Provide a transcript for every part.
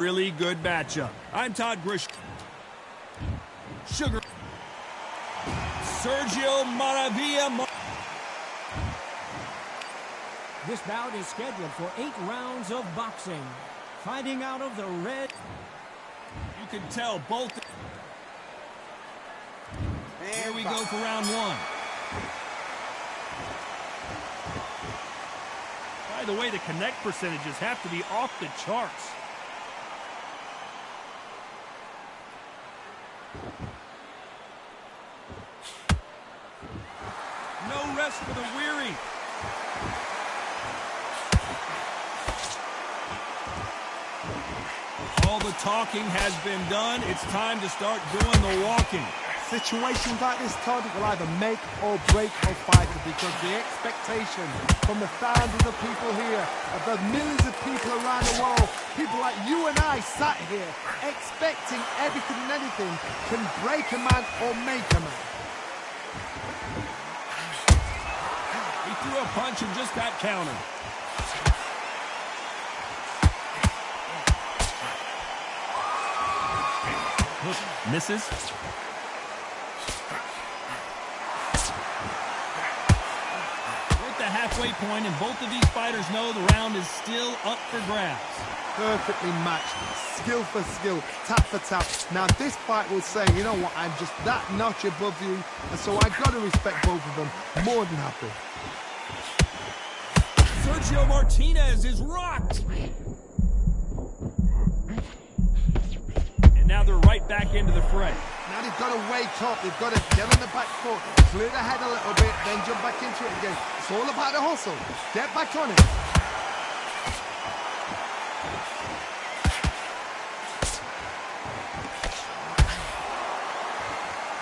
Really good matchup. I'm Todd Grish. Sugar. Sergio Maravilla. This bout is scheduled for 8 rounds of boxing. Fighting out of the red. You can tell both. Here we go for round 1. By the way, the connect percentages have to be off the charts. No rest for the weary. All the talking has been done. It's time to start doing the walking. Situations like this, Todd, will either make or break a fighter, because the expectation from the thousands of people here, of the millions of people around the world, people like you and I sat here expecting everything and anything, can break a man or make a man. He threw a punch and just got countered. Misses. We're at the halfway point, and both of these fighters know the round is still up for grabs. Perfectly matched, skill for skill, tap for tap. Now this fight will say, you know what, I'm just that notch above you, and so I've got to respect both of them. More than happy. Sergio Martinez is rocked. And now they're right back into the fray. Now they've got to wake up, they've got to get on the back foot, clear the head a little bit, then jump back into it again. It's all about the hustle. Get back on it.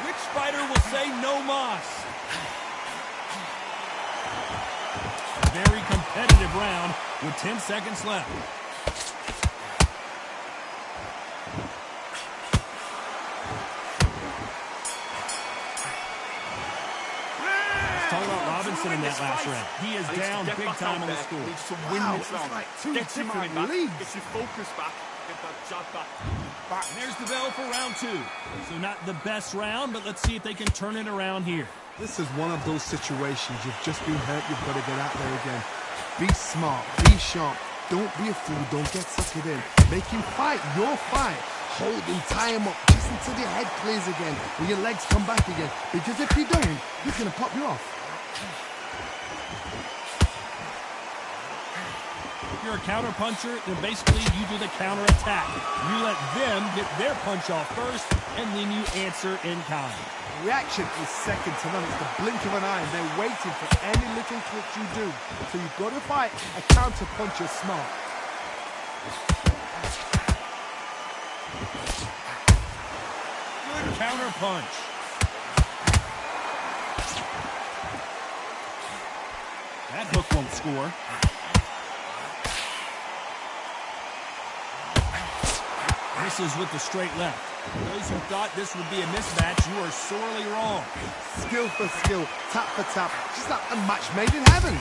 Which fighter will say no mas? A very competitive round with 10 seconds left. In that last round, he is down big time on the score. To win this round, like get your focus back, get that jab back. And there's the bell for round 2. So not the best round, but let's see if they can turn it around here. This is one of those situations. You've just been hurt, you've got to get out there again. Be smart, be sharp, don't be a fool, don't get suckered in. Make him fight your fight. Hold him, tie him up, just until your head clears again, or your legs come back again. Because if you don't, he's going to pop you off. If you're a counter puncher, then basically you do the counter attack. You let them get their punch off first, and then you answer in kind. Reaction is second to none. It's the blink of an eye, and they're waiting for any little twitch you do. So you've got to fight a counter puncher smart. Good counter punch. That hook won't score. Misses with the straight left. Those who thought this would be a mismatch, you are sorely wrong. Skill for skill, tap for tap. Just like a match made in heaven.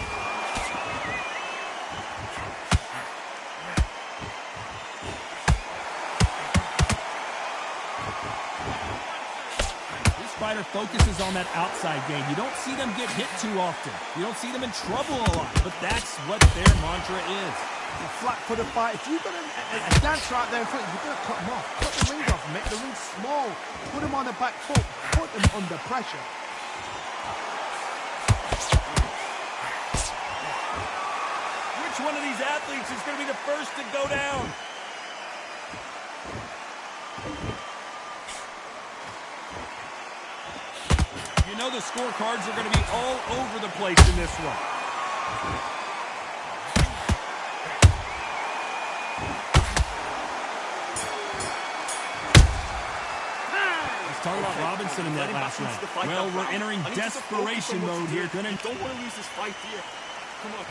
This fighter focuses on that outside game. You don't see them get hit too often. You don't see them in trouble a lot, but that's what their mantra is. A flat for the fight. If you've got a dancer out there in front, you've got to cut them off. Cut the ring off, make the ring small. Put them on the back foot. Put them under pressure. Which one of these athletes is going to be the first to go down? You know the scorecards are going to be all over the place in this one. Talk about Robinson in that last round. Well, we're entering desperation mode here. You don't want to lose this fight here. Come on.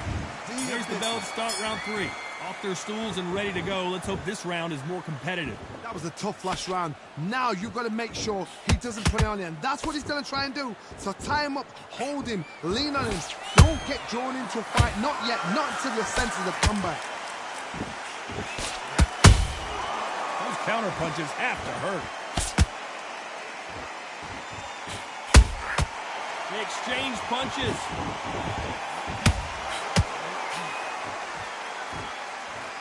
There's the bell to start round 3. Off their stools and ready to go. Let's hope this round is more competitive. That was a tough last round. Now you've got to make sure he doesn't put it on you. And that's what he's going to try and do. So tie him up, hold him, lean on him. Don't get drawn into a fight. Not yet. Not until your senses have come back. Those counter punches have to hurt. They exchange punches.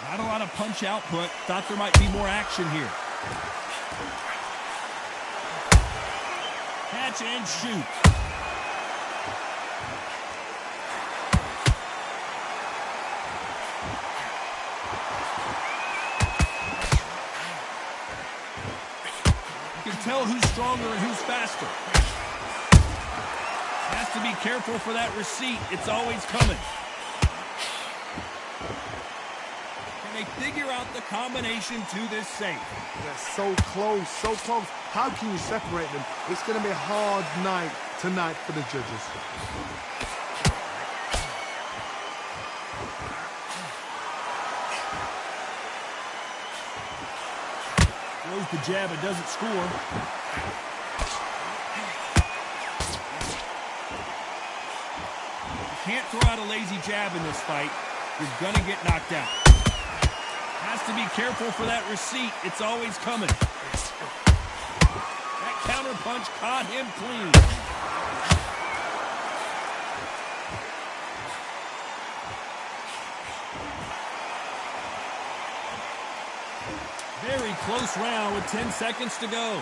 Not a lot of punch output. Thought there might be more action here. Catch and shoot. You can tell who's stronger and who's faster. Has to be careful for that receipt. It's always coming. Can they figure out the combination to this safe? They're so close, so close. How can you separate them? It's going to be a hard night tonight for the judges. Throws the jab, it doesn't score. You can't throw out a lazy jab in this fight. You're gonna get knocked out. Has to be careful for that receipt. It's always coming. That counter punch caught him clean. Very close round with 10 seconds to go.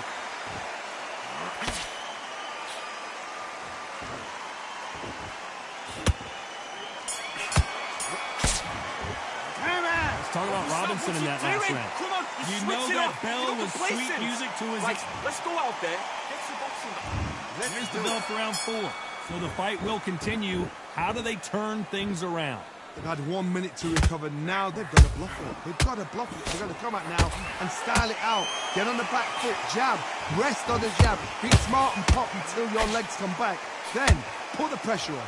Let's talk about Robinson in that last round. Come on, You know that bell was sweet music to his ears. Let's go out there. Get some boxing. There's the bell for round 4. So the fight will continue. How do they turn things around? They've had 1 minute to recover. Now they've got to bluff it. They've got to bluff it. They've got to come out now and style it out. Get on the back foot, jab, rest on the jab. Be smart and pop until your legs come back. Then put the pressure on.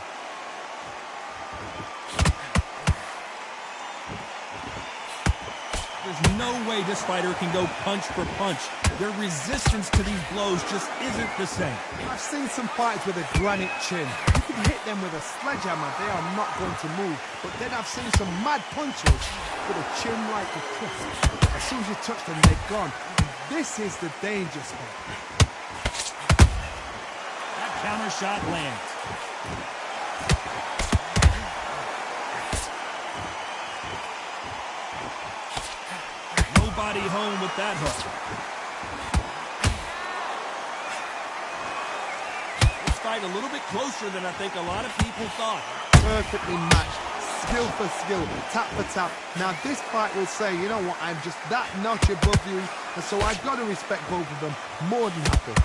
There's no way this fighter can go punch for punch. Their resistance to these blows just isn't the same. I've seen some fighters with a granite chin. You can hit them with a sledgehammer, they are not going to move. But then I've seen some mad punchers with a chin like a crisp. As soon as you touch them, they're gone. This is the danger spot. That counter shot lands. Nobody home with that hook. This fight a little bit closer than I think a lot of people thought. Perfectly matched, skill for skill, tap for tap. Now this fight will say, you know what, I'm just that notch above you, and so I've got to respect both of them more than happy.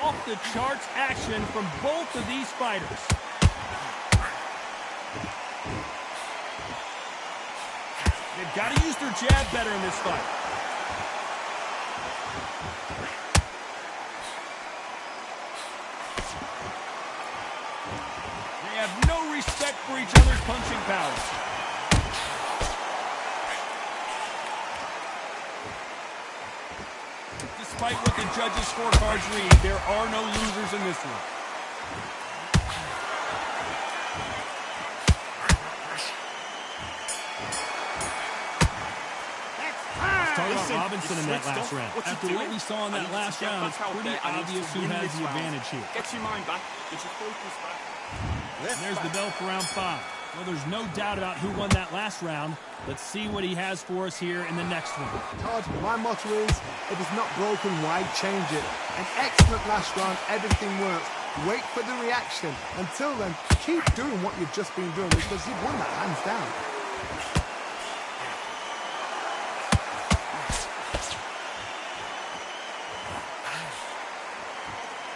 Off the charts action from both of these fighters. They've got to use their jab better in this fight. They have no respect for each other's punching power. Despite what the judges' scorecards read, there are no losers in this one. Let's talk about Robinson in that last round. After what we saw in that last round, it's pretty obvious who has the advantage here. Get your mind back. Get your focus back. And there's the bell for round 5. Well, there's no doubt about who won that last round. Let's see what he has for us here in the next one. Todd, my motto is, if it's not broken, why change it? An excellent last round, everything works. Wait for the reaction. Until then, keep doing what you've just been doing because you've won that hands down.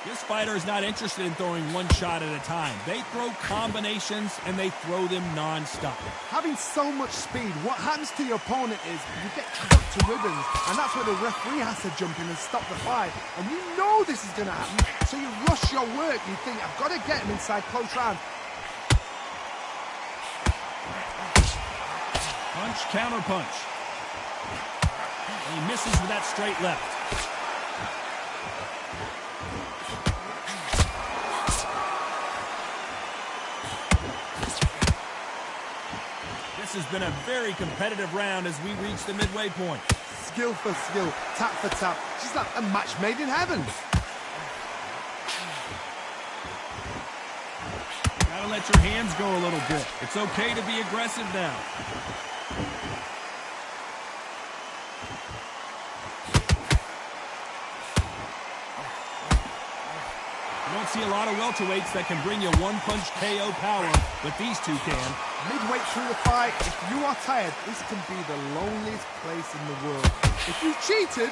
This fighter is not interested in throwing one shot at a time. They throw combinations, and they throw them non-stop. Having so much speed, what happens to your opponent is you get cut to ribbons, and that's where the referee has to jump in and stop the fight. And you know this is going to happen, so you rush your work. You think, I've got to get him inside close round. Punch, counter punch. And he misses with that straight left. This has been a very competitive round as we reach the midway point. Skill for skill, tap for tap. She's like a match made in heaven. Gotta let your hands go a little bit. It's okay to be aggressive now. You don't see a lot of welterweights that can bring you one-punch KO power, but these two can. Midway through the fight, if you are tired, this can be the loneliest place in the world. If you cheated,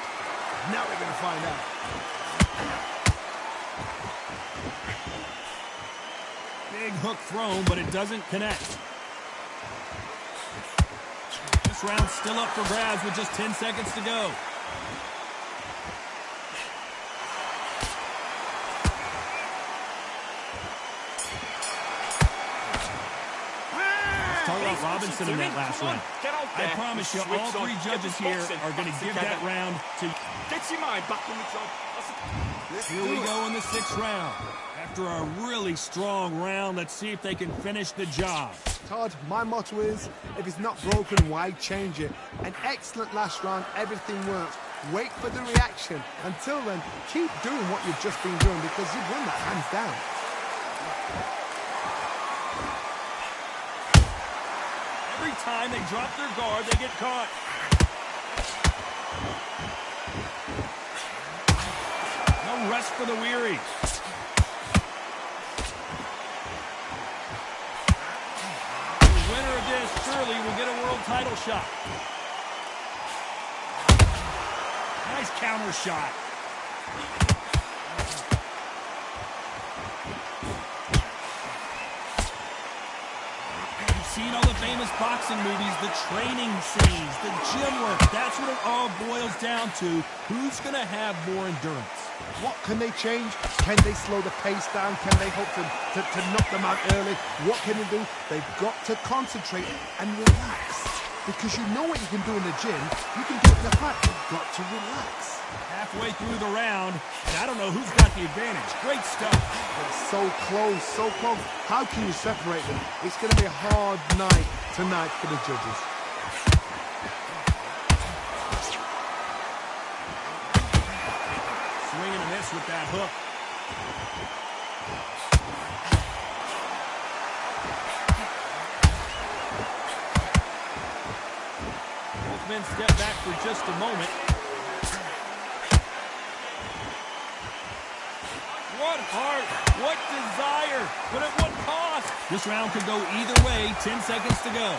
now we're going to find out. Big hook thrown, but it doesn't connect. This round's still up for grabs with just 10 seconds to go. Talk about Robinson in that last round. I promise you, all three judges here are going to give that round to... Get your mind back on the job. Here we go in the 6th round. After a really strong round, let's see if they can finish the job. Todd, my motto is, if it's not broken, why change it? An excellent last round, everything works. Wait for the reaction. Until then, keep doing what you've just been doing because you've won that hands down. Every time they drop their guard, they get caught. No rest for the weary. The winner of this surely will get a world title shot. Nice counter shot. Seen all the famous boxing movies, the training scenes, the gym work. That's what it all boils down to. Who's going to have more endurance? What can they change? Can they slow the pace down? Can they hope to knock them out early? What can they do? They've got to concentrate and relax. Because you know what you can do in the gym, you can do it in the fight. You've got to relax. Halfway through the round, and I don't know who's got the advantage. Great stuff. It's so close, so close. How can you separate them? It's going to be a hard night tonight for the judges. Swing and a miss with that hook. Both men step back for just a moment. What heart, what desire, but at what cost? This round could go either way, 10 seconds to go.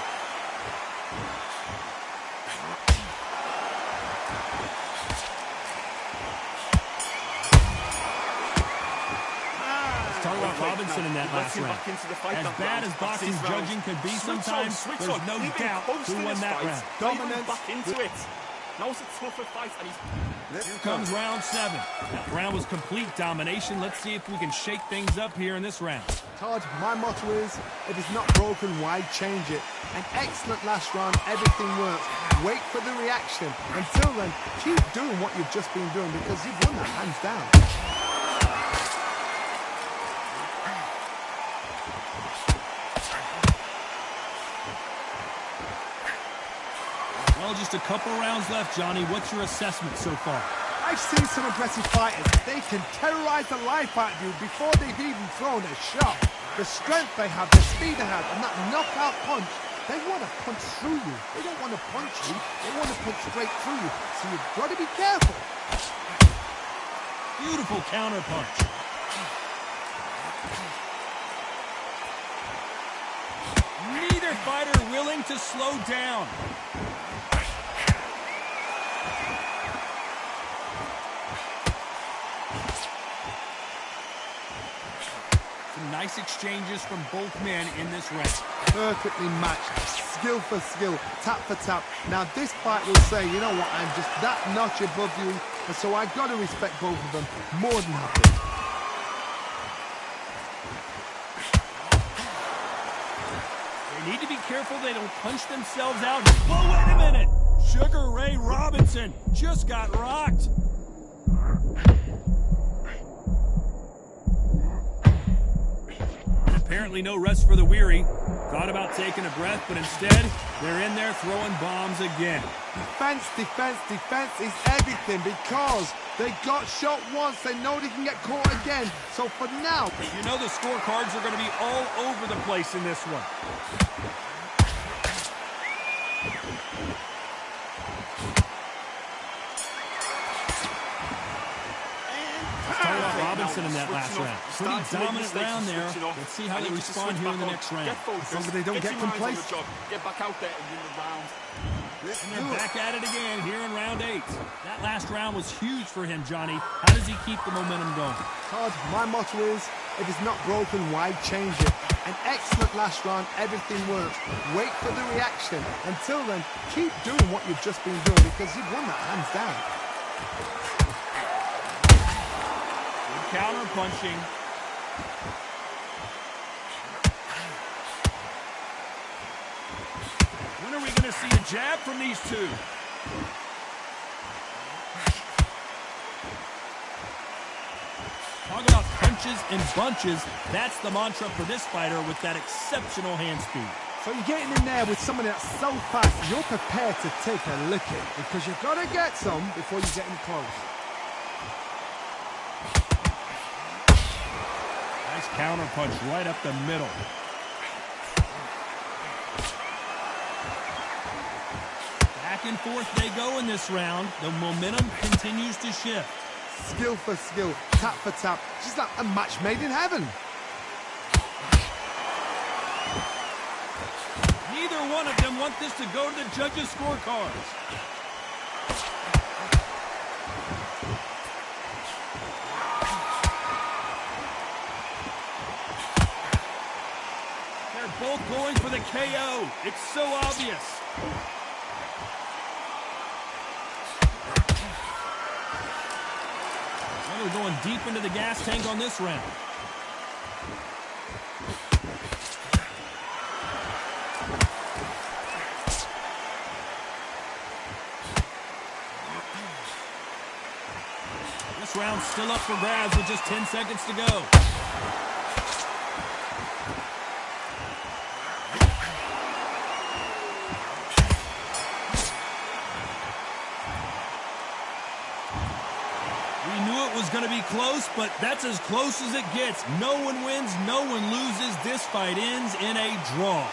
Let's talk about Robinson in that last round. As bad as boxing judging could be sometimes, there's no doubt who won that round. Dominance. Back into it. Now it's a tougher fight, and he's... Here comes round 7. That round was complete domination. Let's see if we can shake things up here in this round. Todd, my motto is, if it's not broken, why change it? An excellent last round, everything works. Wait for the reaction. Until then, keep doing what you've just been doing because you've won that hands down. Well, just a couple rounds left, Johnny. What's your assessment so far? I've seen some aggressive fighters. They can terrorize the life out of you before they've even thrown a shot. The strength they have, the speed they have, and that knockout punch, they want to punch through you. They don't want to punch you. They want to punch straight through you. So you've got to be careful. Beautiful counter punch. Neither fighter willing to slow down. Nice exchanges from both men in this round. Perfectly matched, skill for skill, tap for tap. Now this fight will say, you know what, I'm just that notch above you, and so I've got to respect both of them more than happy. They need to be careful they don't punch themselves out. Whoa, wait a minute! Sugar Ray Robinson just got rocked. Apparently no rest for the weary. Thought about taking a breath, but instead, they're in there throwing bombs again. Defense, defense, defense is everything because they got shot once. They know they can get caught again. So for now, You know the scorecards are going to be all over the place in this one. Started off Robinson in that last round. Pretty dominant round there. Let's see how they respond here in the next round. as long as they don't get complacent. Get back out there and win the round. And they're back at it again here in round 8. That last round was huge for him, Johnny. How does he keep the momentum going? Todd, my motto is, if it's not broken, why change it? An excellent last round, everything works. Wait for the reaction. Until then, keep doing what you've just been doing because you've won that hands down. Counter punching. When are we going to see a jab from these two? Talk about punches and bunches. That's the mantra for this fighter with that exceptional hand speed. So you're getting in there with someone that's so fast, you're prepared to take a licking because you've got to get some before you get in close. Nice counter punch right up the middle. Back and forth they go in this round. The momentum continues to shift. Skill for skill, tap for tap, just like a match made in heaven. Neither one of them want this to go to the judges' scorecards. They're both going for the KO. It's so obvious. And we're going deep into the gas tank on this round. This round's still up for grabs with just 10 seconds to go. We knew it was going to be close, but that's as close as it gets. No one wins, no one loses. This fight ends in a draw.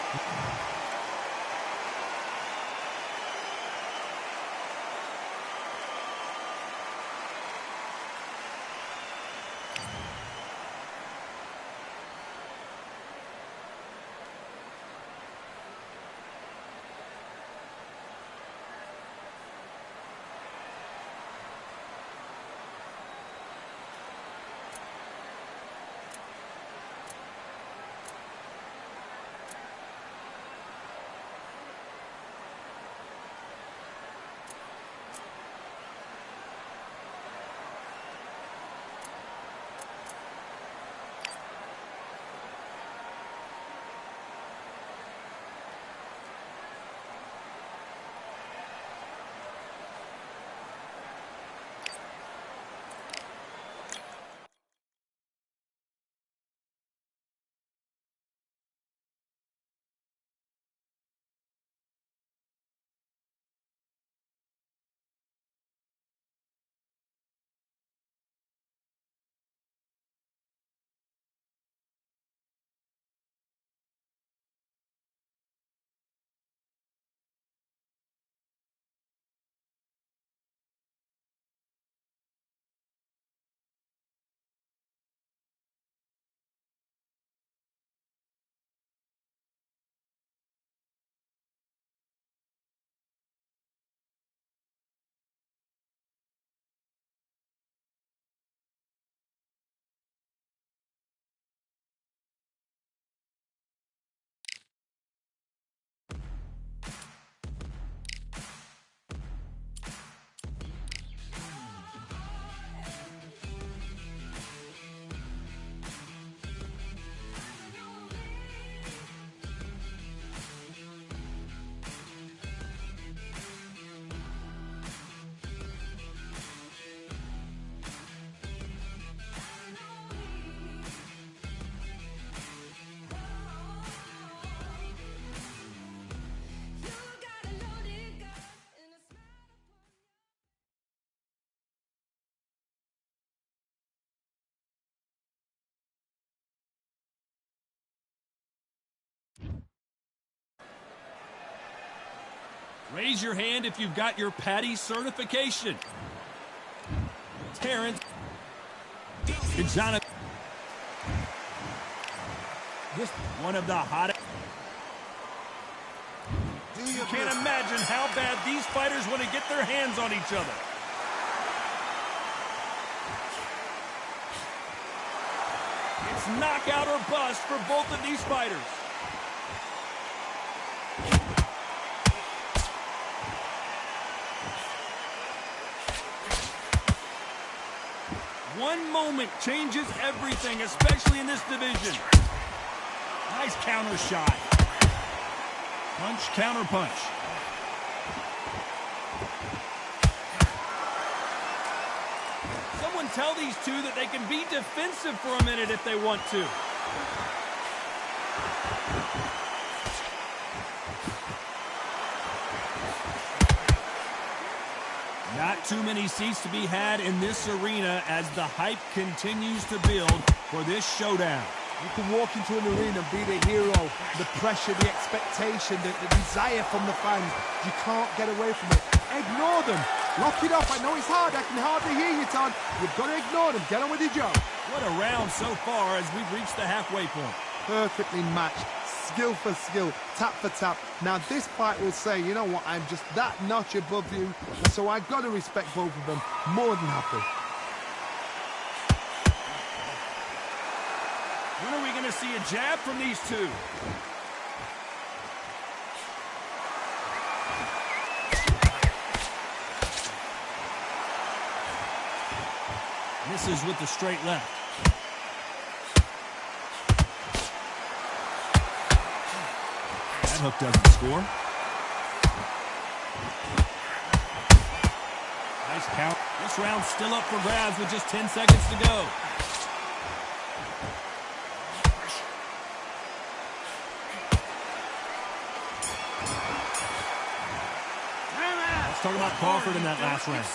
Raise your hand if you've got your Patty certification. Terrence. Jonathan. This one of the hottest. You can't imagine how bad these fighters want to get their hands on each other. It's knockout or bust for both of these fighters. One moment changes everything, especially in this division. Nice counter shot. Punch, counter punch. Someone tell these two that they can be defensive for a minute if they want to. Not too many seats to be had in this arena as the hype continues to build for this showdown. You can walk into an arena and be the hero. The pressure, the expectation, the desire from the fans. You can't get away from it. Ignore them. Lock it up. I know it's hard. I can hardly hear you, Todd. You've got to ignore them. Get on with your job. What a round so far as we've reached the halfway point. Perfectly matched. Skill for skill. Tap for tap. Now this fight will say, you know what, I'm just that notch above you. And so I've got to respect both of them. More than happy. When are we going to see a jab from these two? Misses with the straight left. That hook doesn't score. Nice count. This round's still up for grabs with just 10 seconds to go. Talking about Crawford in that last round.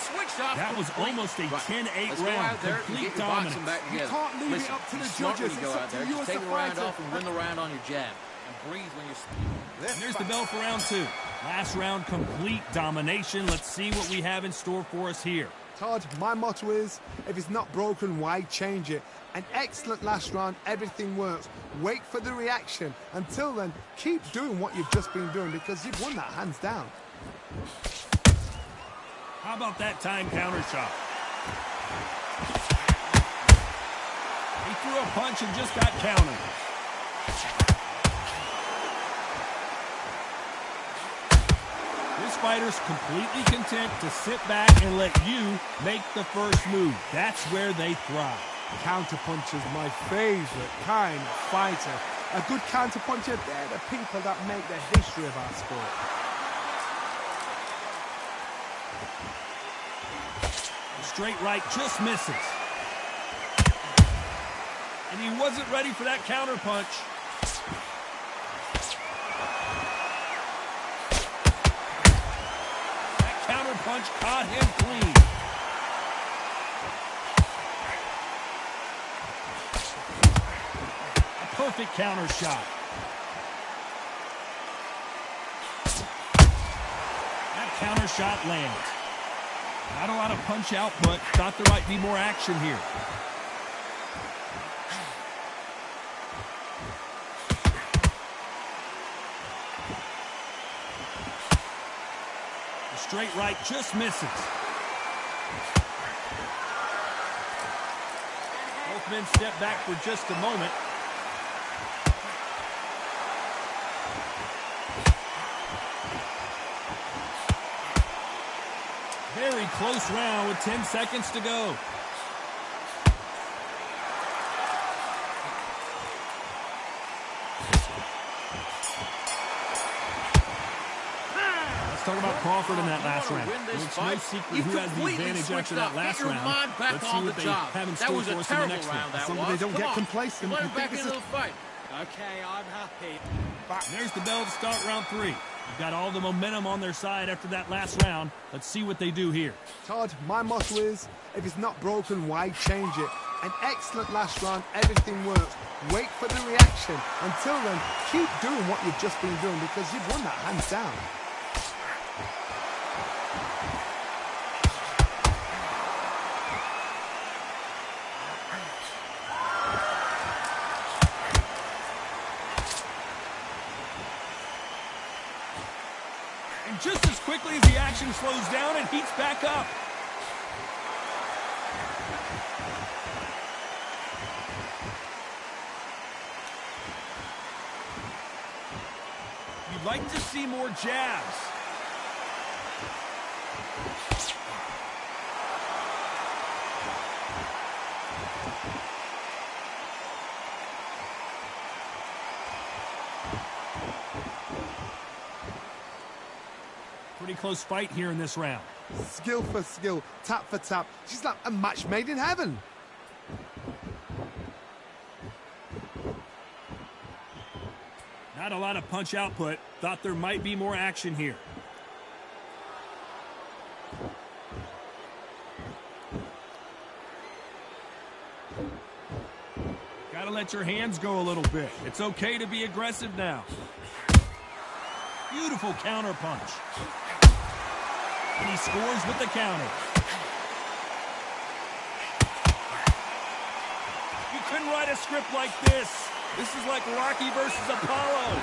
That was almost a 10-8 round. Complete dominance. You can't leave it up to the judges. It's up to you as the take the round fighter. off and win the round on your jab. And breathe when you're... And there's the bell for round two. Last round, complete domination. Let's see what we have in store for us here. Todd, my motto is, if it's not broken, why change it? An excellent last round, everything works. Wait for the reaction. Until then, keep doing what you've just been doing because you've won that hands down. How about that time counter shot? He threw a punch and just got countered. This fighter's completely content to sit back and let you make the first move. That's where they thrive. Counterpuncher's my favorite kind of fighter. A good counterpuncher, they're the people that make the history of our sport. Straight right just misses. And he wasn't ready for that counter punch. That counter punch caught him clean. A perfect counter shot. That counter shot lands. Not a lot of punch output. Thought there might be more action here. The straight right just misses. Both men step back for just a moment. Very close round with 10 seconds to go. Let's talk about Crawford in that last round. It's no secret who has the advantage after that last round. Let's see what they have in store for us in the next round. As long as they don't get complacent. Back into the fight. Okay, I'm happy. There's the bell to start round three. They've got all the momentum on their side after that last round. Let's see what they do here. Todd, my motto is, if it's not broken, why change it? An excellent last round. Everything works. Wait for the reaction. Until then, keep doing what you've just been doing because you've won that hands down. And just as quickly as the action slows down, it heats back up. You'd like to see more jabs. Pretty close fight here in this round. Skill for skill, tap for tap. She's like a match made in heaven. Not a lot of punch output. Thought there might be more action here. Gotta let your hands go a little bit. It's okay to be aggressive now. Beautiful counter punch. And he scores with the counter. You couldn't write a script like this. This is like Rocky versus Apollo.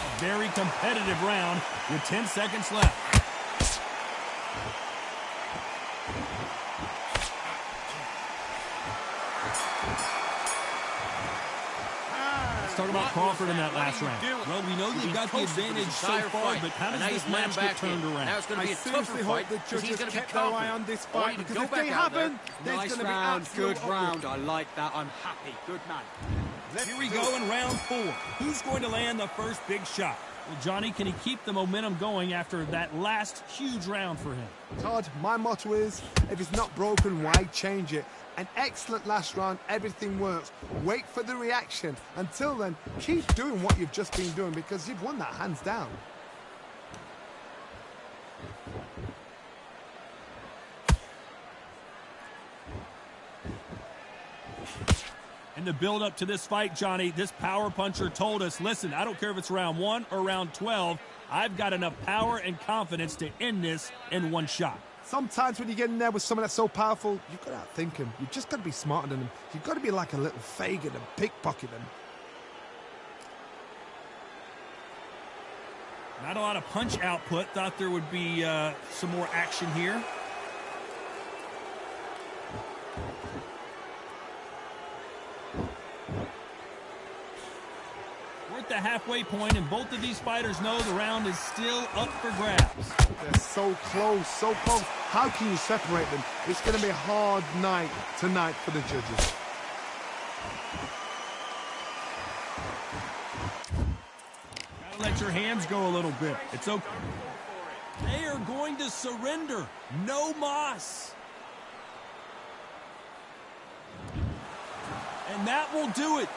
A very competitive round with 10 seconds left. Talk about Crawford in that last round. Well, we know they've got the advantage so far, but how does this match get turned around? Now it's going to be a seriously tougher hope fight the because he's judges going to be kept their eye on confident. this I want fight you to because go if back they out there. haven't, there's Nice going to be round, absolute good uproar. round. I like that. I'm happy. Good man. Here we go in round 4. Who's going to land the first big shot? Well, Johnny, can he keep the momentum going after that last huge round for him? Todd, my motto is, if it's not broken, why change it? An excellent last round, everything works. Wait for the reaction. Until then, keep doing what you've just been doing because you've won that hands down. In the build-up to this fight, Johnny, this power puncher told us, listen, I don't care if it's round 1 or round 12, I've got enough power and confidence to end this in one shot. Sometimes when you get in there with someone that's so powerful, you've got to outthink him. You've just got to be smarter than him. You've got to be like a little Fagin and pickpocket him. Not a lot of punch output. Thought there would be some more action here. We're at the halfway point, and both of these fighters know the round is still up for grabs. They're so close, so close. How can you separate them? It's going to be a hard night tonight for the judges. Gotta let your hands go a little bit. It's okay. They are going to surrender. No moss. And that will do it.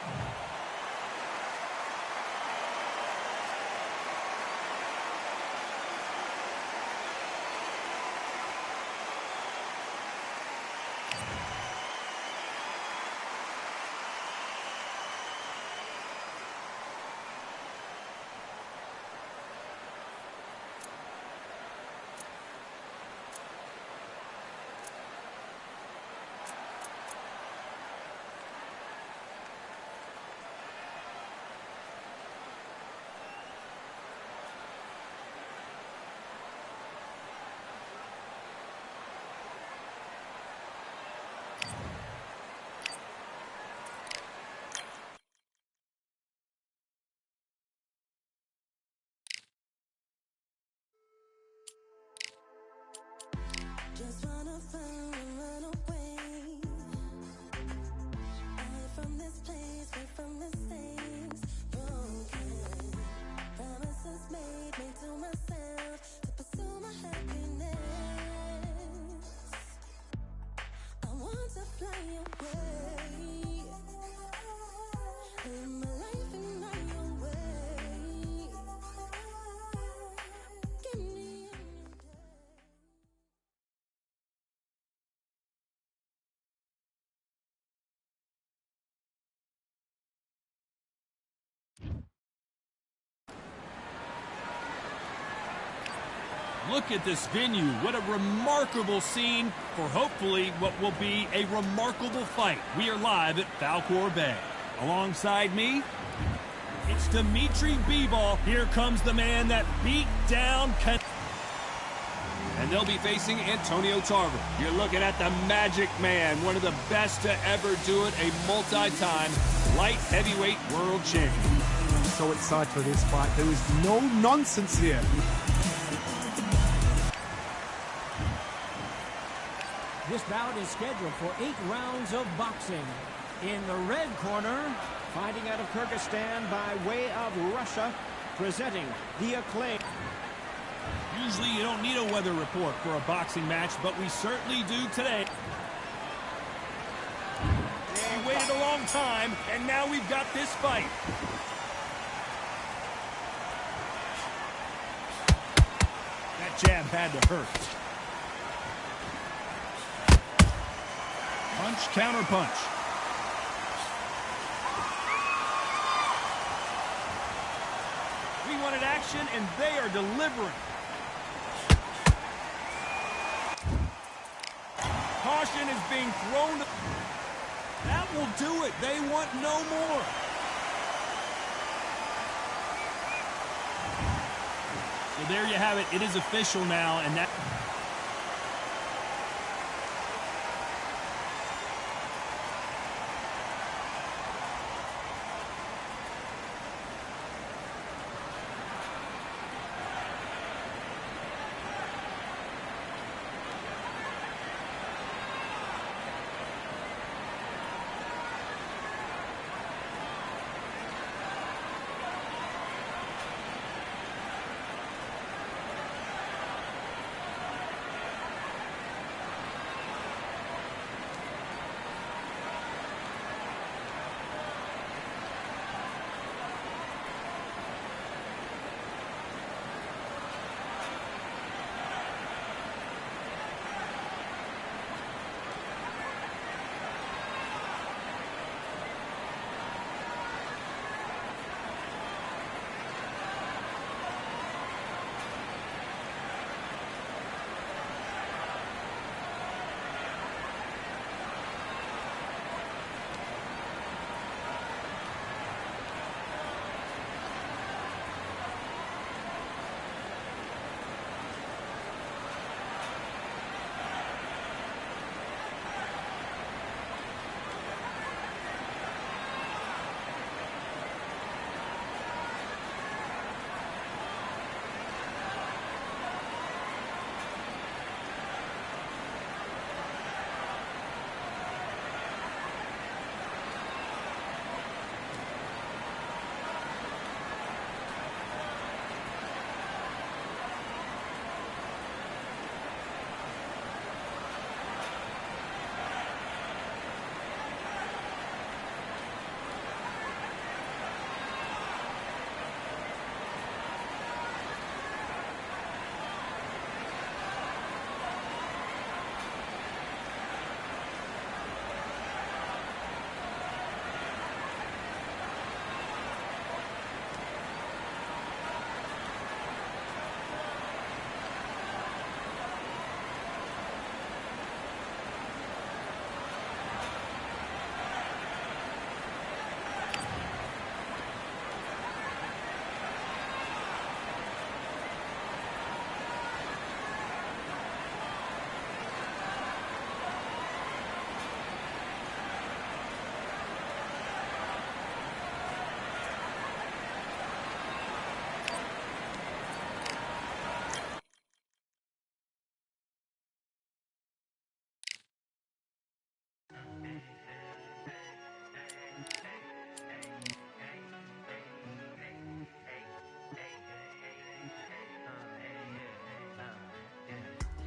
Look at this venue. What a remarkable scene for hopefully what will be a remarkable fight. We are live at Falkor Bay. Alongside me, it's Dimitri Bivol. Here comes the man that beat down and they'll be facing Antonio Tarver. You're looking at the Magic Man, one of the best to ever do it, a multi-time light heavyweight world champion. I'm so excited for this fight. There is no nonsense here. This bout is scheduled for 8 rounds of boxing. In the red corner, fighting out of Kyrgyzstan by way of Russia, presenting the Acclaimed. Usually you don't need a weather report for a boxing match, but we certainly do today. We waited a long time, and now we've got this fight. That jab had to hurt. Punch, counter punch. We wanted action, and they are delivering. Caution is being thrown. That will do it. They want no more. So there you have it. It is official now, and that...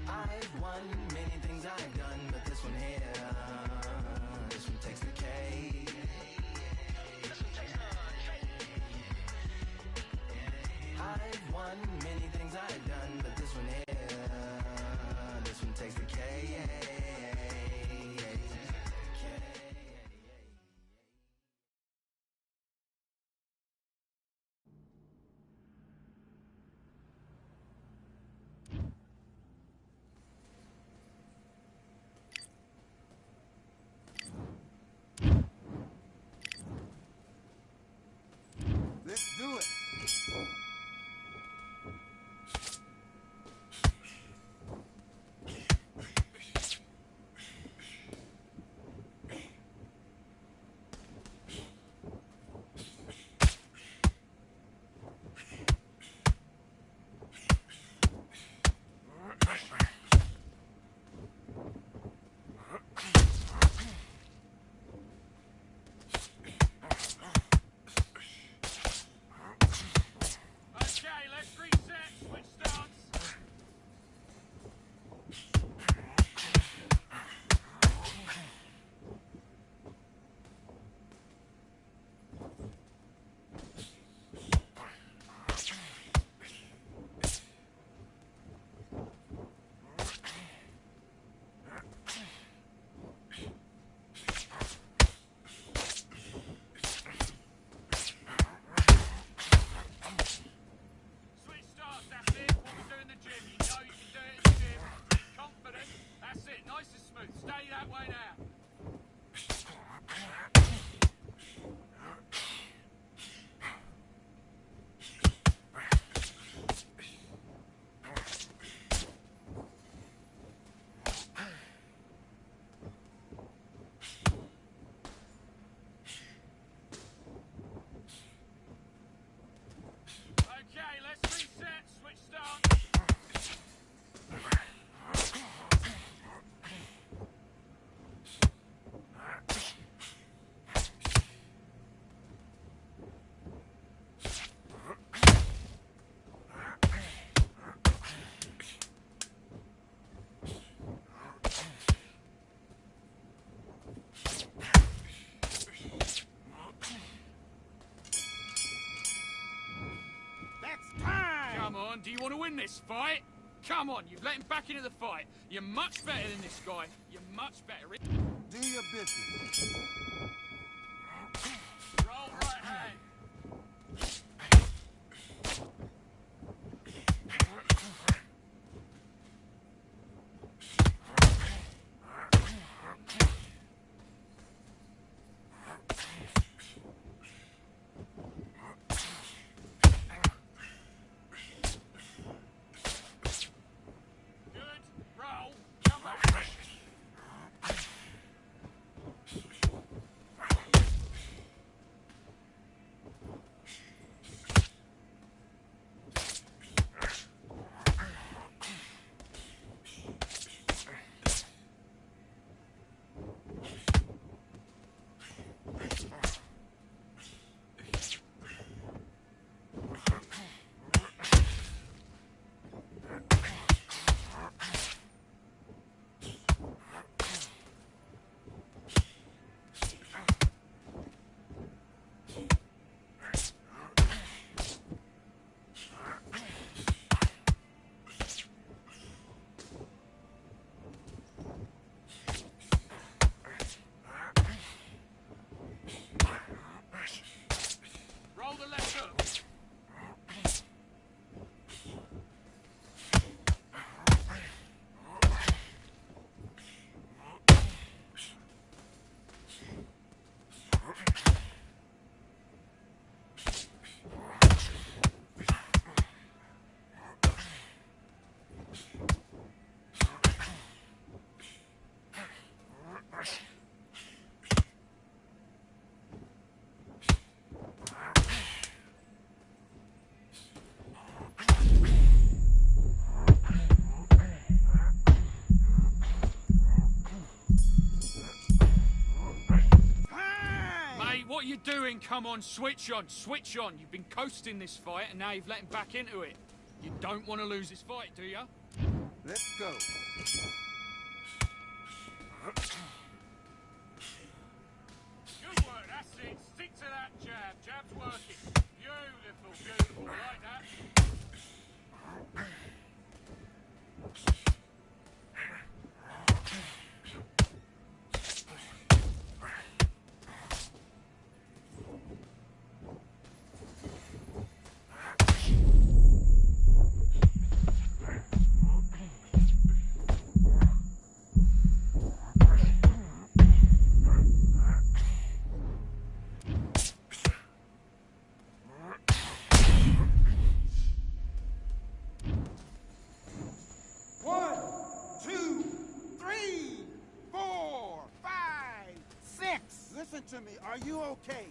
I've won many things I've done, but this one here, this one takes the cake. I've won many things I've done, but this one here, this one takes the cake. do you want to win this fight? Come on, you've let him back into the fight. You're much better than this guy. You're much better. Do your business. Roll right hand. What are you doing? Come on, switch on, switch on. You've been coasting this fight, and now you've let him back into it. You don't want to lose this fight, do you? Let's go. Good work, that's it. Stick to that jab. Jab's working. Beautiful, beautiful. Like that. Listen to me. Are you okay?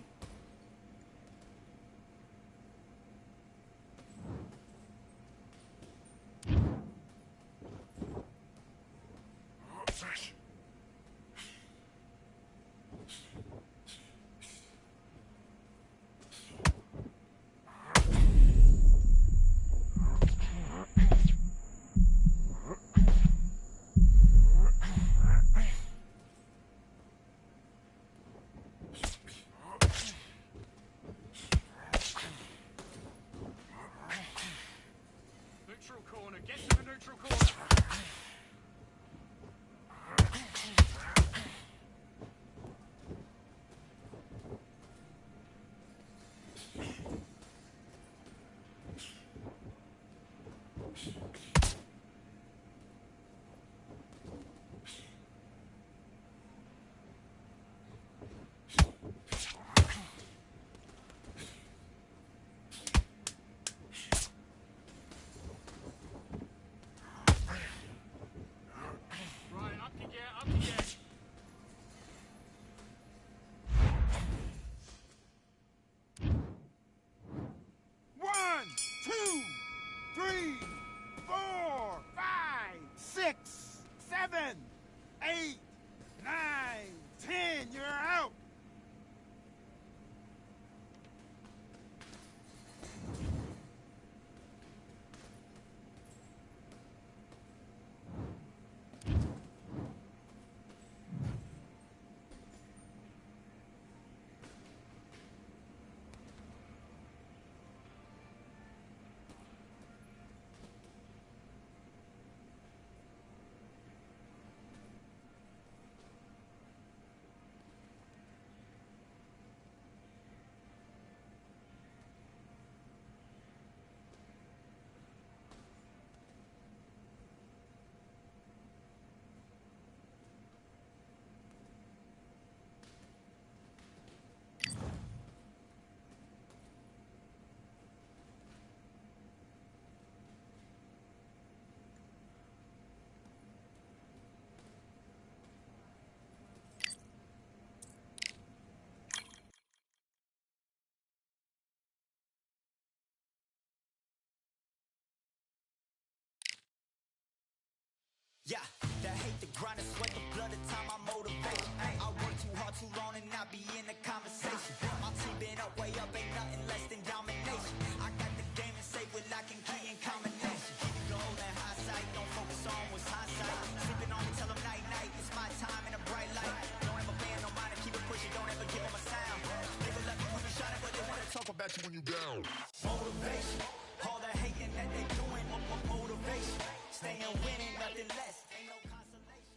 grind and sweat the blood the time I motivate. I work too hard too long and not be in the conversation. My team been up, way up, ain't nothing less than domination. I got the game and safe with lock and key and combination. Keep it gold and high sight, don't focus on what's hindsight. Sleeping on me, tell them night night, it's my time in a bright light. Don't ever bend no mind and keep it pushing, don't ever give them a sound. They will love you when you shine it, but they wanna talk about you when you down. Motivation, all the hating that they doing, motivation. Staying winning, nothing less, ain't no consolation.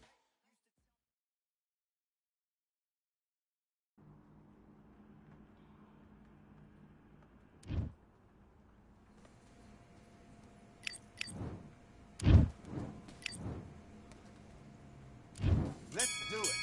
Let's do it.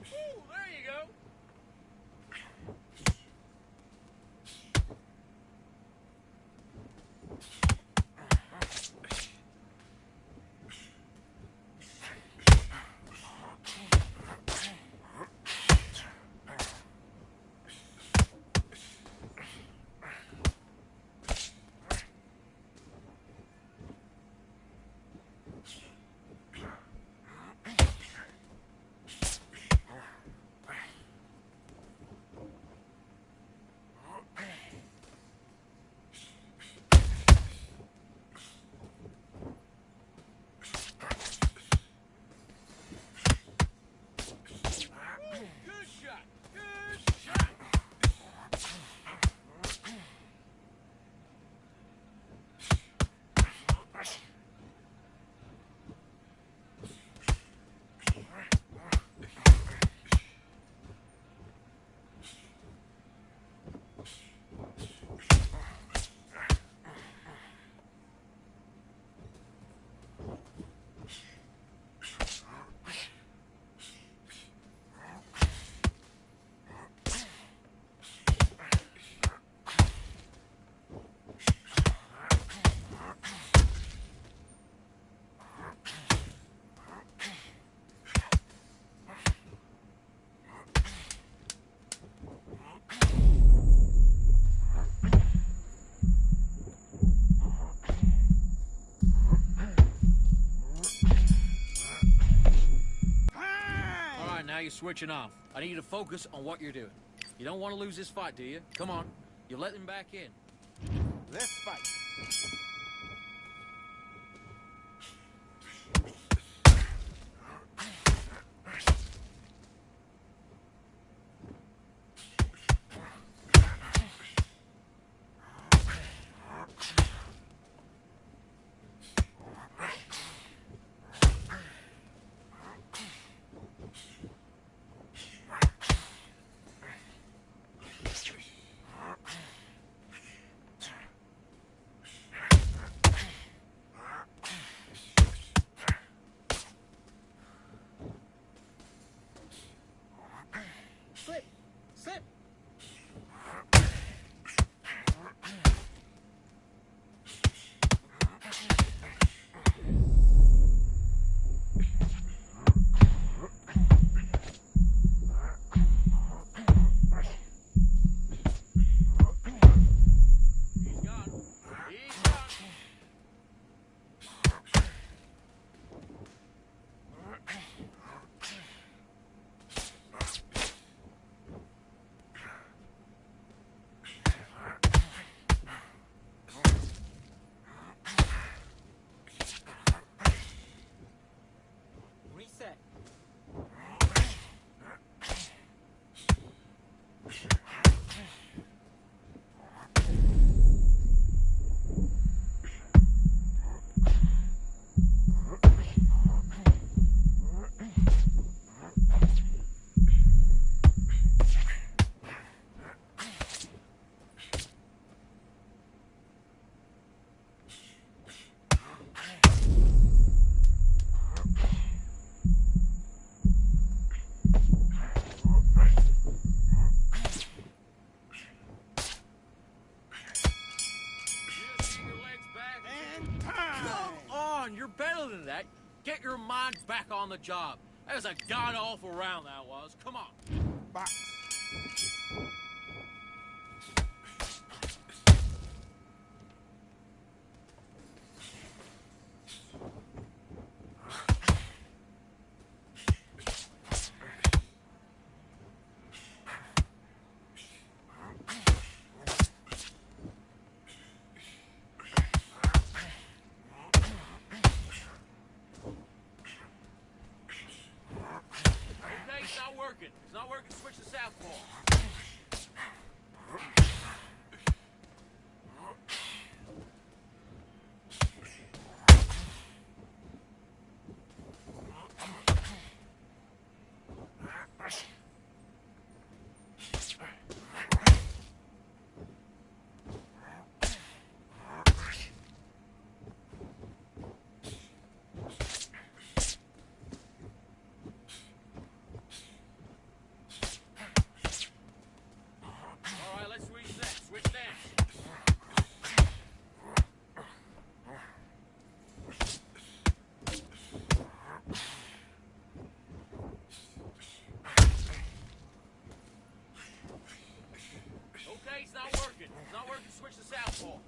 Ooh, there you go. Good shot. Good shot. All right, now you're switching off. I need you to focus on what you're doing. You don't want to lose this fight, do you? Come on. You let him back in. Let's fight. job. That was a god-awful round, that was. Come on. Box. It's not working. It's not working. Switch to southpaw. All right, let's reset. Switch down. Okay, it's not working. It's not working. Switch to southpaw.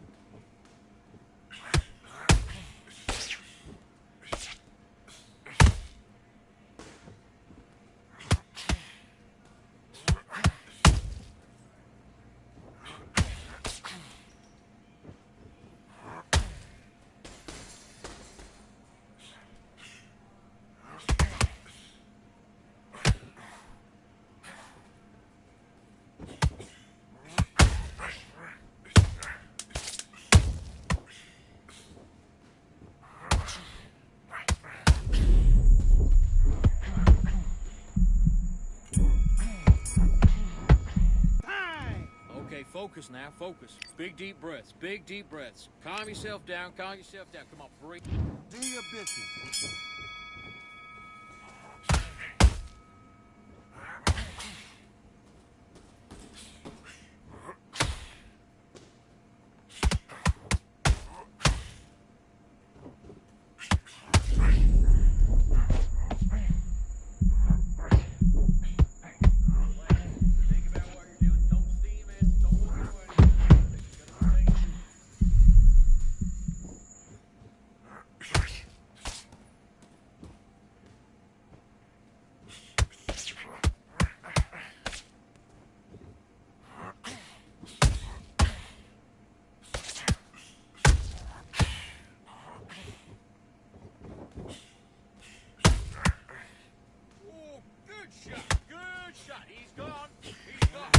Okay, focus now, focus. Big deep breaths, big deep breaths. Calm yourself down, calm yourself down. Come on, breathe. Do your business. Think about what you're doing. Don't steam it. Don't move away. Oh, good shot. Good shot. He's gone. He's gone.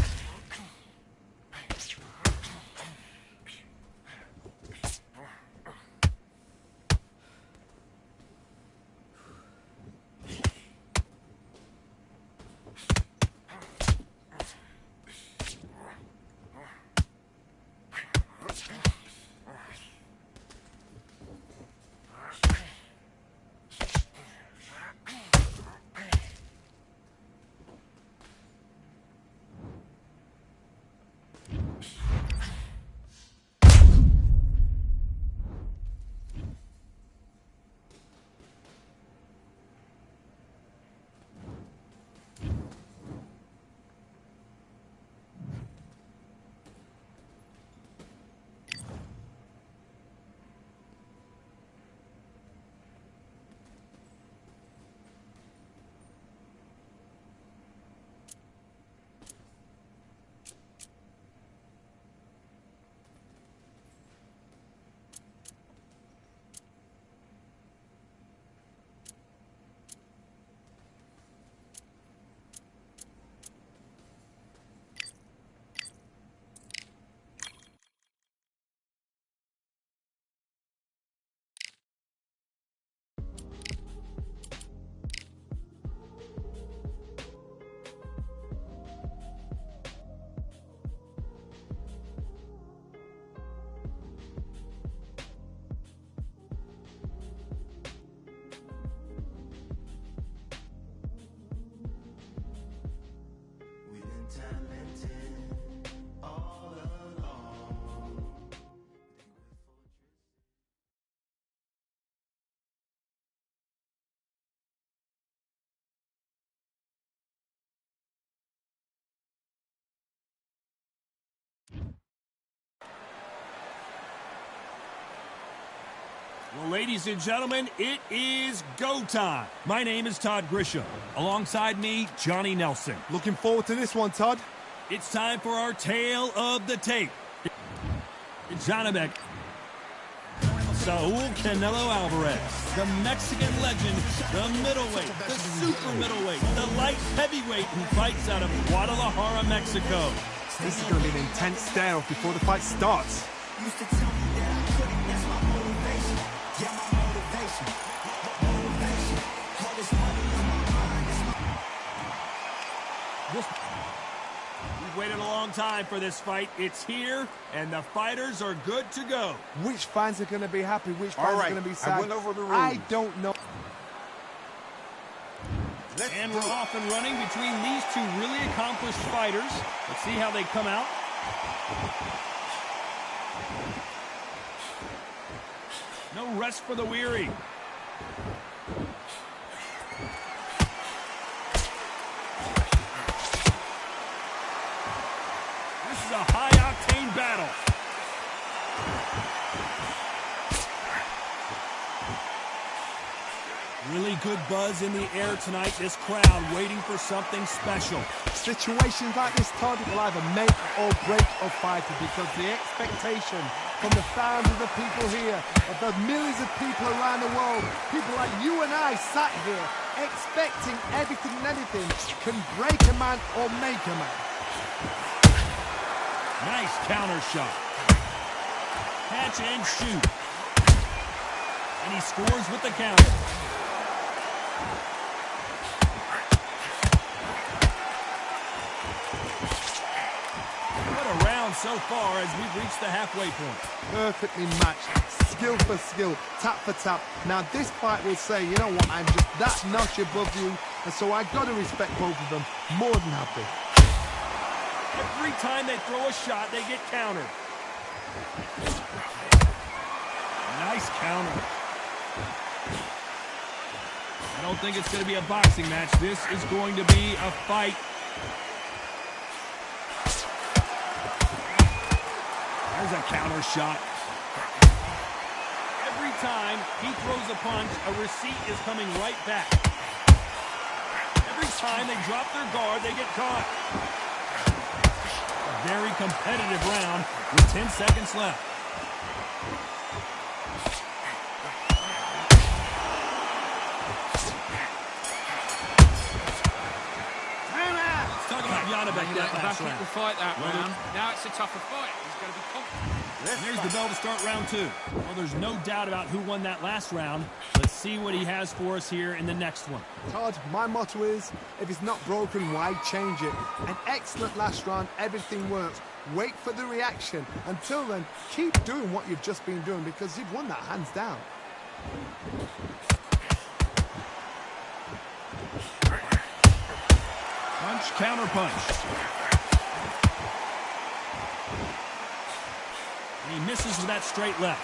Well, ladies and gentlemen, it is go time. My name is Todd Grisham. Alongside me, Johnny Nelson. Looking forward to this one, Todd. It's time for our tale of the tape. Janabek. Saul Canelo Alvarez, the Mexican legend, the middleweight, the super middleweight, the light heavyweight who fights out of Guadalajara, Mexico. This is going to be an intense stare-off before the fight starts. Used to tell me that I couldn't, that's my motivation. Yeah, my motivation. Motivation. All this money on my mind, it's my... We've waited a long time for this fight. It's here, and the fighters are good to go. Which fans are going to be happy? Which fans are going to be sad? I went over the rules. I don't know. And we're off and running between these two really accomplished fighters. Let's see how they come out. No rest for the weary. This is a high-octane battle. Really good buzz in the air tonight. This crowd waiting for something special. Situations like this, Todd, will either make or break a fighter because the expectation from the fans of the people here, of the millions of people around the world, people like you and I sat here expecting everything and anything, can break a man or make a man. Nice counter shot. Catch and shoot. And he scores with the counter. So far as we've reached the halfway point. Perfectly matched, skill for skill, tap for tap. Now this fight will say, you know what, I'm just that notch above you, and so I got to respect both of them. More than happy. Every time they throw a shot, they get countered. Nice counter. I don't think it's going to be a boxing match. This is going to be a fight. There's a counter shot. Every time he throws a punch, a receipt is coming right back. Every time they drop their guard, they get caught. A very competitive round with 10 seconds left. Let's talk about Janabek that last round. Fight that round. Now it's a tougher fight. He's going to be confident. And there's the bell to start round two. Well, there's no doubt about who won that last round. Let's see what he has for us here in the next one. Todd, my motto is, if it's not broken, why change it? An excellent last round, everything works. Wait for the reaction. Until then, keep doing what you've just been doing because you've won that hands down. Punch, counter punch. And he misses with that straight left.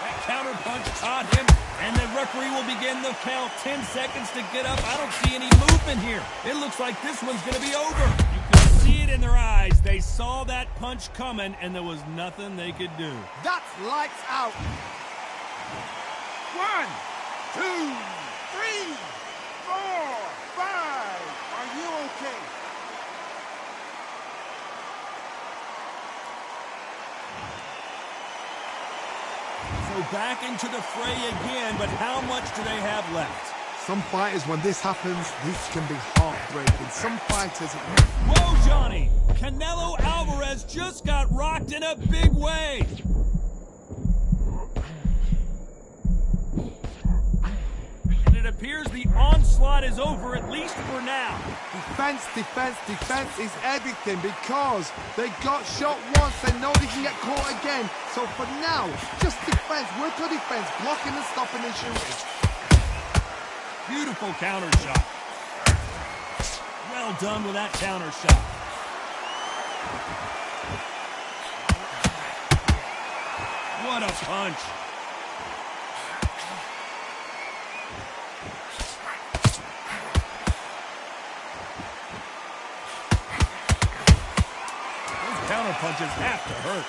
That counter punch caught him, and the referee will begin the count. 10 seconds to get up. I don't see any movement here. It looks like this one's going to be over. You can see it in their eyes. They saw that punch coming, and there was nothing they could do. That's lights out. 1, 2, 3, 4, 5. Are you okay? So back into the fray again, but how much do they have left? Some fighters, when this happens, this can be heartbreaking. Some fighters... Whoa, Johnny! Canelo Alvarez just got rocked in a big way! And it appears the onslaught is over, at least for now. Defense, defense, defense is everything because they got shot once, they know they can get caught again. So for now, just defense, work on defense, blocking and stopping and shooting. Beautiful counter shot. Well done with that counter shot. What a punch. Those counter punches have to hurt.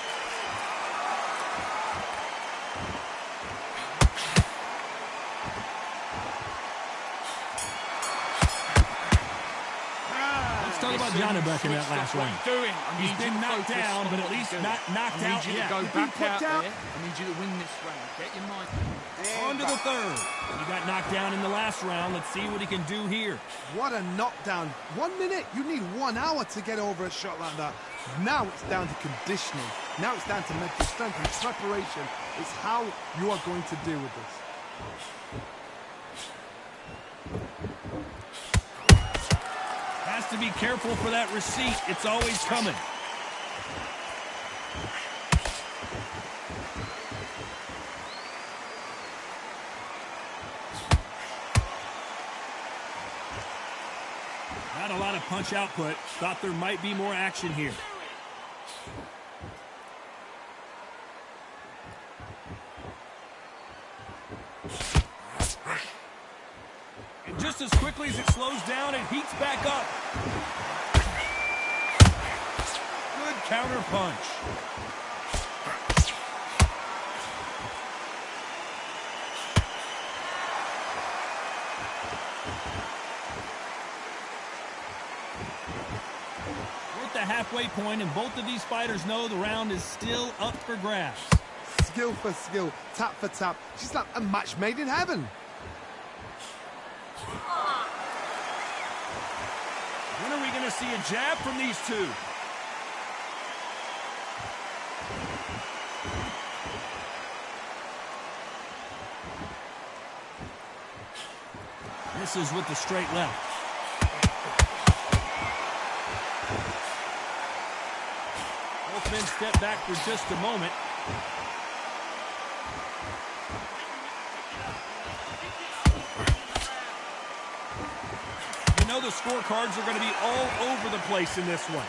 Let's talk about Janabek in that last round. Doing. He's been knocked down, but at least not knocked out I need you to yet. go back out there. I need you to win this round. Get your mind. On to the third. He got knocked down in the last round. Let's see what he can do here. What a knockdown. 1 minute, you need 1 hour to get over a shot like that. Now it's down to conditioning. Now it's down to mental strength and preparation. It's how you are going to deal with this. Has to be careful for that receipt. It's always coming. Not a lot of punch output. Thought there might be more action here. And just as quickly as it slows down, it heats back up. Good counter punch. The halfway point, and both of these fighters know the round is still up for grabs. Skill for skill, tap for tap. She's like a match made in heaven. When are we going to see a jab from these two? This is with the straight left. Both men step back for just a moment. You know the scorecards are going to be all over the place in this one.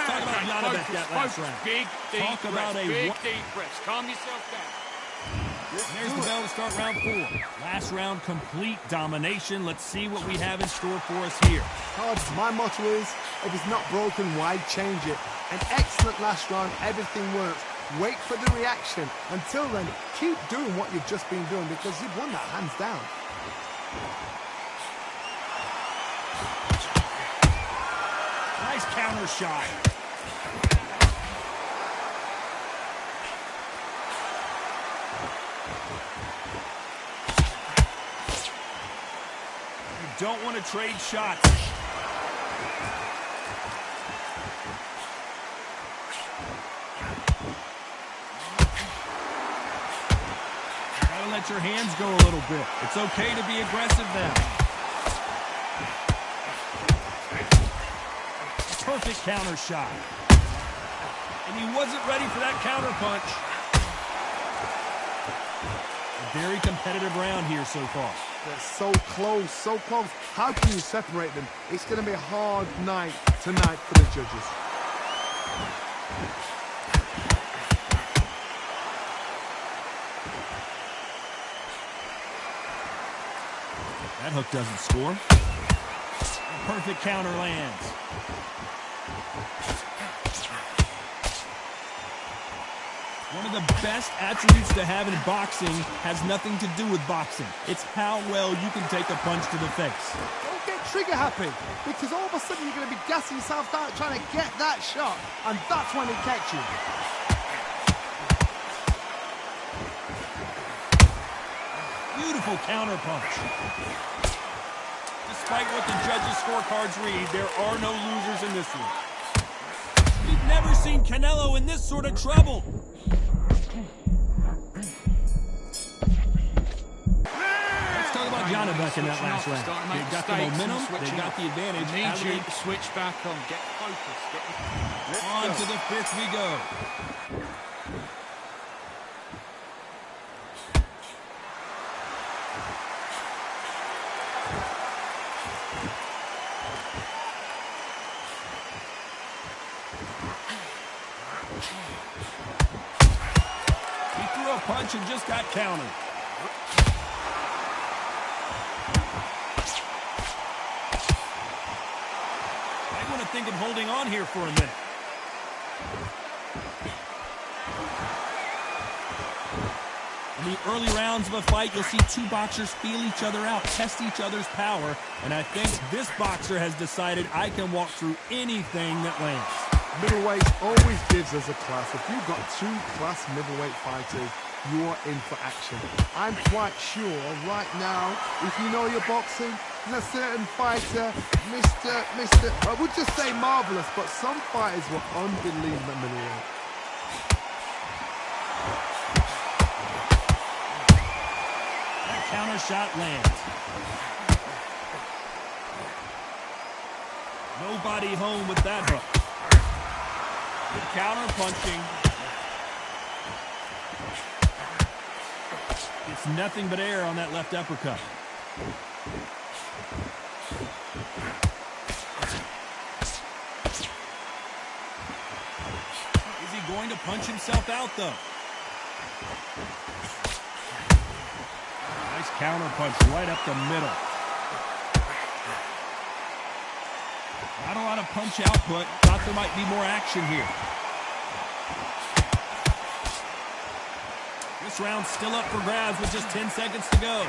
Talk about Janabek that last round. Big, deep Talk about breaths. a Big, deep breaths. Calm yourself down. There's the bell to start round 4. Last round, complete domination. Let's see what we have in store for us here. My motto is, if it's not broken, why change it? An excellent last round, everything works. Wait for the reaction. Until then, keep doing what you've just been doing because you've won that hands down. Nice counter shot. Don't want to trade shots. Gotta let your hands go a little bit. It's okay to be aggressive now. Perfect counter shot. And he wasn't ready for that counter punch. A very competitive round here so far. They're so close, so close. How can you separate them? It's going to be a hard night tonight for the judges. That hook doesn't score. Perfect counter lands. One of the best attributes to have in boxing has nothing to do with boxing. It's how well you can take a punch to the face. Don't get trigger happy, because all of a sudden you're going to be gassing yourself out trying to get that shot, and that's when it gets you. Beautiful counter punch. Despite what the judges' scorecards read, there are no losers in this one. We've never seen Canelo in this sort of trouble. Let's talk about Janabek in that last round. They got the momentum, they got the advantage. I need you to switch back on. Get focused. On to the 5th we go. He threw a punch and just got countered. I want to think of holding on here for a minute. In the early rounds of a fight, you'll see two boxers feel each other out, test each other's power, and I think this boxer has decided I can walk through anything that lands. Middleweight always gives us a class. If you've got two class middleweight fighters, you are in for action. I'm quite sure right now, if you know your boxing, there's a certain fighter, I would just say marvelous, but some fighters were unbelievable middleweight. That counter shot lands. Nobody home with that hook. Good counter punching. It's nothing but air on that left uppercut. Is he going to punch himself out, though? Nice counter punch right up the middle. Not a lot of punch output. Thought there might be more action here. This round's still up for grabs with just 10 seconds to go.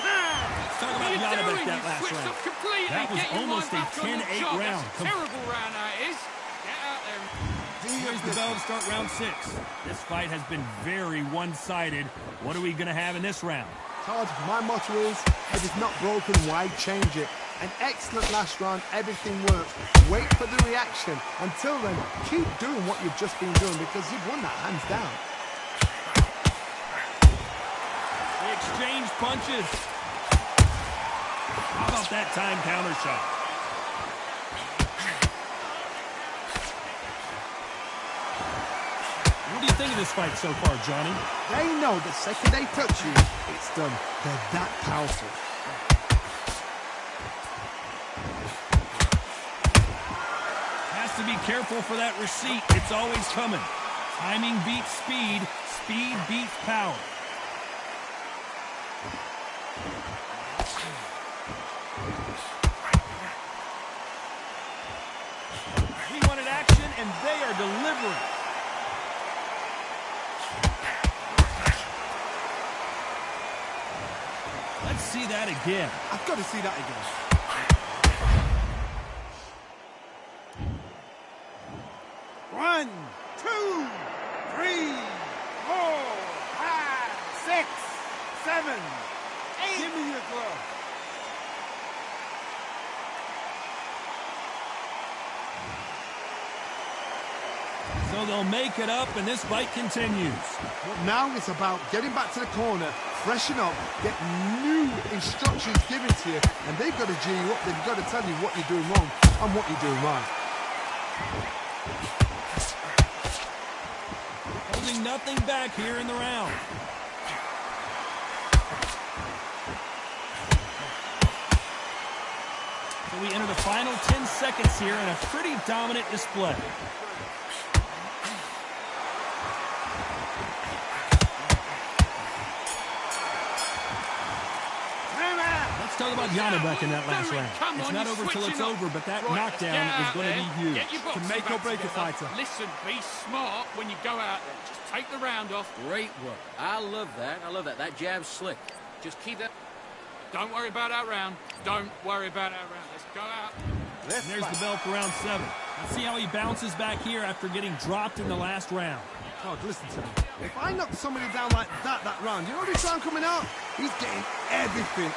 Let's talk about Undisputed that last round. That was almost a 10-8 round. Terrible round that is. Get out there. Here's the bell to start round 6. This fight has been very one-sided. What are we going to have in this round? Todd, my motto is, if it's not broken, why change it? An excellent last round, everything works. Wait for the reaction. Until then, keep doing what you've just been doing because you've won that hands down. They exchanged punches. How about that time counter shot? What do you think of this fight so far, Johnny? They know the second they touch you, it's done. They're that powerful. Has to be careful for that receipt. It's always coming. Timing beats speed. Speed beats power. We wanted action, and they are delivering. Let's see that again. I've got to see that again. One, two, three, 4, 5, 6, 7, 8. Give me your glove. So they'll make it up, and this fight continues. But now it's about getting back to the corner, freshen up, get new instructions given to you, and they've got to G you up. They've got to tell you what you're doing wrong and what you're doing right. Holding nothing back here in the round. So we enter the final 10 seconds here in a pretty dominant display. Talk about Undisputed in that last round. It's not over till it's over, but that knockdown is going to be huge. To make or break a fighter. Listen, be smart when you go out there. Just take the round off. Great work. I love that. I love that. That jab's slick. Just keep that. Don't worry about our round. Don't worry about our round. Let's go out. And there's the bell for round 7. Let's see how he bounces back here after getting dropped in the last round. Todd, listen to me. If I knock somebody down like that round, you know this round coming out? He's getting everything,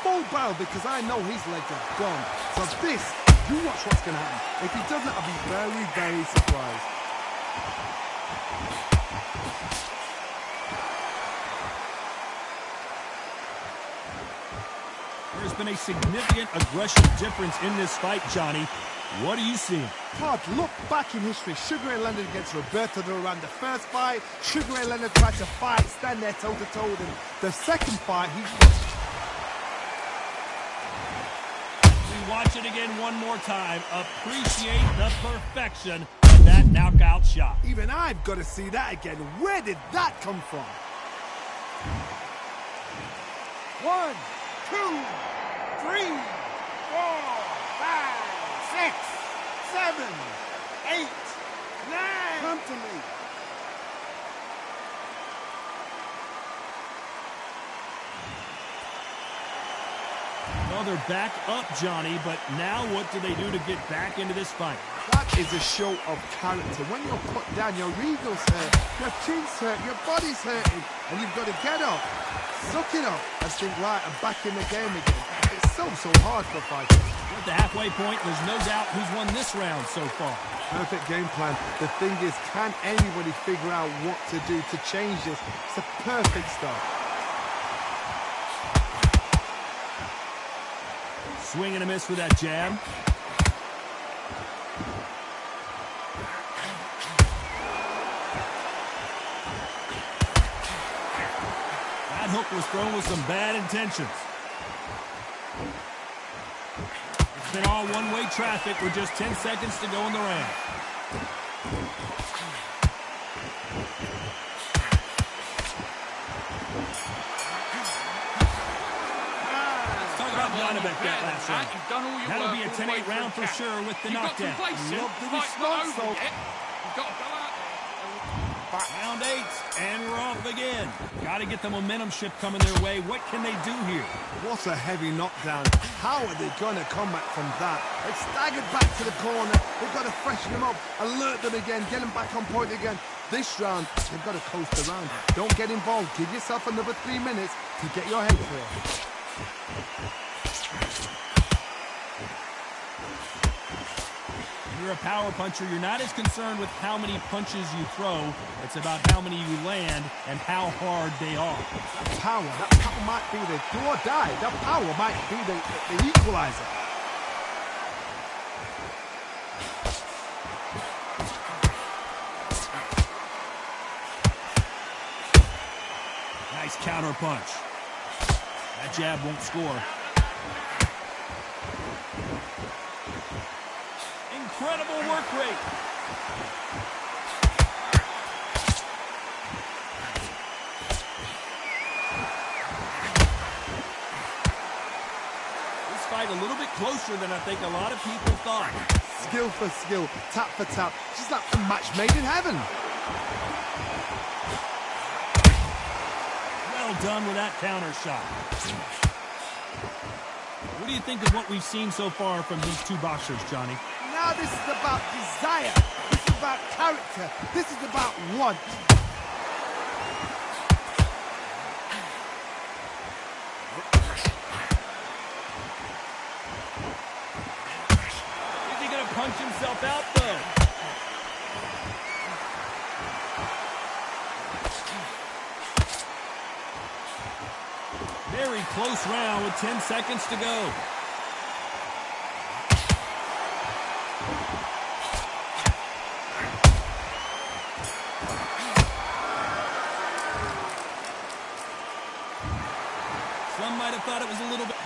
full barrel because I know his legs are gone. So this, you watch what's going to happen. If he doesn't, I'll be very, very surprised. There's been a significant aggression difference in this fight, Johnny. What are you seeing? Todd, look back in history. Sugar Ray Leonard against Roberto Duran. The first fight, Sugar Ray Leonard tried to fight, stand there toe-to-toe with him. The second fight, he... We watch it again one more time. Appreciate the perfection of that knockout shot. Even I've got to see that again. Where did that come from? 1, 2, 3, 4, 5, 6, 7, 8, 9. Come to me. Well, they're back up, Johnny, but now what do they do to get back into this fight? That is a show of character. When you're put down, your ego's hurt, your chin's hurt, your body's hurting, and you've got to get up, suck it up, and think, right, I'm back in the game again. It's so hard for fighters. At the halfway point, there's no doubt who's won this round so far. Perfect game plan. The thing is, can anybody figure out what to do to change this? It's a perfect start. Swing and a miss with that jab. That hook was thrown with some bad intentions. It's been all one-way traffic with just 10 seconds to go in the round. You've done all your That'll work be a all the way 10-8 round through for sure with the knockdown. You've got complacent. Love the Fight's not response, over though. yet. You've got to go out there. Round 8, and we're off again. Got to get the momentum shift coming their way. What can they do here? What a heavy knockdown. How are they going to come back from that? They've staggered back to the corner. They've got to freshen them up, alert them again, get them back on point again. This round, they've got to coast around. Don't get involved. Give yourself another 3 minutes to get your head clear. You're a power puncher. You're not as concerned with how many punches you throw. It's about how many you land and how hard they are. That power might be the do or die. That power might be the equalizer. Nice counter punch. That jab won't score. Incredible work rate. This fight a little bit closer than I think a lot of people thought. Skill for skill, tap for tap. Just like a match made in heaven. Well done with that counter shot. What do you think of what we've seen so far from these two boxers, Johnny? Now this is about desire. This is about character. This is about want. Is he going to punch himself out, though? Very close round with 10 seconds to go. Some might have thought it was a little bit...